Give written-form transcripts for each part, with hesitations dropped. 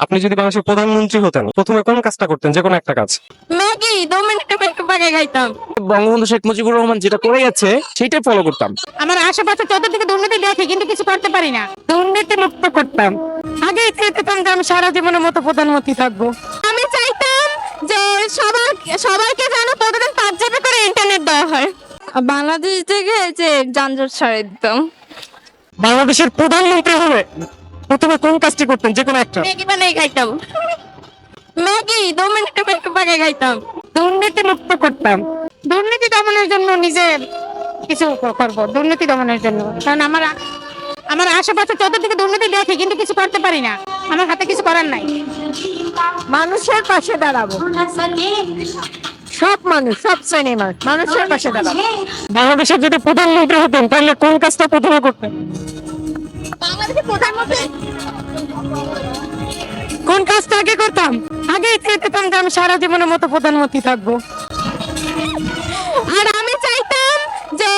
আপনি যদি বাংলাদেশের প্রধানমন্ত্রী হতেন প্রথমে কোন কাজটা করতেন, যে কোনো একটা কাজ? ম্যাগি 2 মিনিটে একটু বাগে খাইতাম। বঙ্গবন্ধু শেখ মুজিবুর রহমান যেটা করে গেছে সেটাই ফলো করতাম। আমার আশেপাশে চতুর্দিকে দুর্নীতি দেখি কিন্তু কিছু করতে পারি না। দুর্নীতি মুক্ত করতাম। আগে চাইতাম যে আমি সারা জীবনের মতো প্রধানমন্ত্রী থাকবো। আমি চাইতাম যে সবাইকে যেন প্রতিদিন 5 জিবি করে ইন্টারনেট দেওয়া হয়। বাংলাদেশ থেকে যে যানজট ছাড়িয়ে দিতাম। বাংলাদেশের প্রধানমন্ত্রী হবে প্রথমে কোন কাজটি করতেন, যে কোনো একটা? ম্যাগি বানিয়ে খাইতাম। ম্যাগি 2 মিনিটে একটু বাগে খাইতাম। দুর্নীতি মুক্ত করতাম। দুর্নীতি দমনের জন্য নিজে কিছু করবো, দুর্নীতি দমনের জন্য। কারণ আমার আশেপাশে চতুর্দিকে দুর্নীতি দেখি কিন্তু কিছু করতে পারি না। আমার হাতে কিছু করার নাই। মানুষের পাশে দাঁড়াবো। সব মানুষ, সব শ্রেণীর মানুষ মানুষের পাশে দাঁড়াবো। বাংলাদেশের যদি প্রধানমন্ত্রী হতেন তাহলে কোন কাজটা প্রথমে করতেন? বাংলাদেশের প্রধানমন্ত্রী কোন কাজটা আগে করতাম? আগে চাইতাম যে আমি সারা জীবনের মতো প্রধানমন্ত্রী থাকবো। আর আমি চাইতাম যে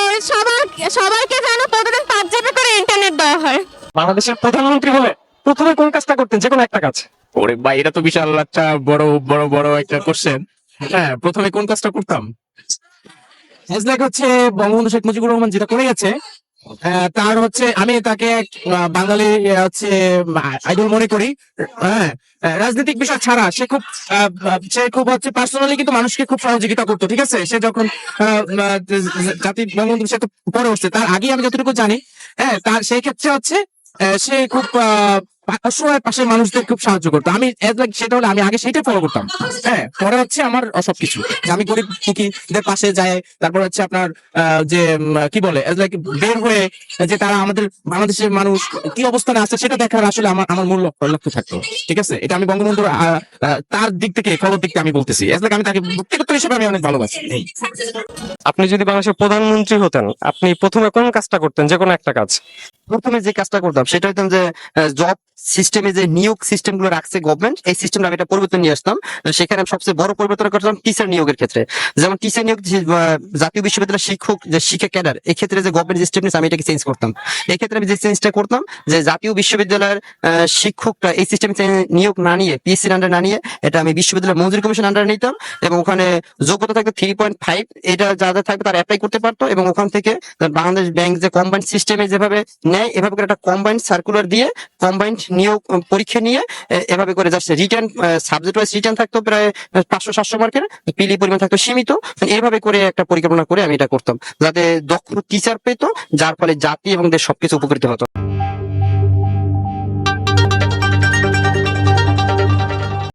সবাইকে যেন প্রতিদিন 5 জিবি করে ইন্টারনেট দেওয়া হয়। বাংলাদেশের প্রধানমন্ত্রী হলে প্রথমে কোন কাজটা করতেন, যে কোনো একটা কাজ? ওরে ভাই, এটা তো বিশাল একটা বড় বড় বড় একটা কোশ্চেন। হ্যাঁ, প্রথমে কোন কাজটা করতাম? হচ্ছে বঙ্গবন্ধু শেখ মুজিবুর রহমান যেটা করে গেছে, তার হচ্ছে আমি তাকে এক বাঙালি হচ্ছে আইডল মনে করি। হ্যাঁ, রাজনৈতিক বিষয় ছাড়া সে খুব হচ্ছে পার্সোনালি কিন্তু মানুষকে খুব সহযোগিতা করতো। ঠিক আছে, সে যখন জাতি বঙ্গবন্ধু সে তো পরে উঠছে, তার আগে আমি যতটুকু জানি, হ্যাঁ, তার সেই ক্ষেত্রে হচ্ছে সে খুব অসহায় পাশের মানুষদের খুব সাহায্য করতো। আমি সেটা হলে আমি আগে সেইটা ফলো করতাম। হ্যাঁ, পরে হচ্ছে আমার সবকিছু যে আমি গরিব দুঃখীদের পাশে যাই। তারপর হচ্ছে আপনার যে কি বলে বের হয়ে যে তারা আমাদের বাংলাদেশের মানুষ কি অবস্থানে আছে সেটা দেখার আসলে আমার মূল লক্ষ্য থাকতো। ঠিক আছে, এটা আমি বঙ্গবন্ধুর তার দিক থেকে ফলোর দিক থেকে আমি বলতেছি। আমি তাকে ব্যক্তিগত হিসেবে আমি অনেক ভালোবাসি। আপনি যদি বাংলাদেশের প্রধানমন্ত্রী হতেন আপনি প্রথমে কোন কাজটা করতেন, যে কোনো একটা কাজ? প্রথমে যে কাজটা করতাম সেটা হইতাম যে জব সিস্টেমে যে নিয়োগ সিস্টেম গুলো রাখছে গভর্নমেন্ট, এই সিস্টেমটা আমি একটা পরিবর্তন নিয়ে আসতাম। সেখানে আমি সবচেয়ে বড় পরিবর্তন করতাম টিচার নিয়োগের ক্ষেত্রে। যেমন টিচার নিয়োগ জাতীয় বিশ্ববিদ্যালয়ের শিক্ষক যে শিক্ষা ক্যাডার, এই ক্ষেত্রে যে গভর্নমেন্ট যে স্টেপ নিচ্ছে আমি এটাকে চেঞ্জ করতাম। এই ক্ষেত্রে আমি যে চেঞ্জটা করতাম যে জাতীয় বিশ্ববিদ্যালয়ের শিক্ষকটা এই সিস্টেমে নিয়োগ না নিয়ে পিএসসির আন্ডার না নিয়ে এটা আমি বিশ্ববিদ্যালয় মঞ্জুরি কমিশন আন্ডার নিতাম, এবং ওখানে যোগ্যতা থাকতো 3.5, এটা যাদের থাকবে তারা অ্যাপ্লাই করতে পারতো। এবং ওখান থেকে বাংলাদেশ ব্যাংক যে কম্বাইন্ড সিস্টেমে যেভাবে নেয় এভাবে করে একটা কম্বাইন্ড সার্কুলার দিয়ে কম্বাইন্ড নিয়োগ পরীক্ষা নিয়ে এভাবে করে যাচ্ছে। রিটার্ন সাবজেক্ট ওয়াইজ রিটার্ন থাকতো প্রায় 500-700 মার্কের, পিলি পরিমাণ থাকতো সীমিত। এইভাবে করে একটা পরিকল্পনা করে আমি এটা করতাম যাতে দক্ষ টিচার পেতো, যার ফলে জাতি এবং দেশ সবকিছু উপকৃত হতো।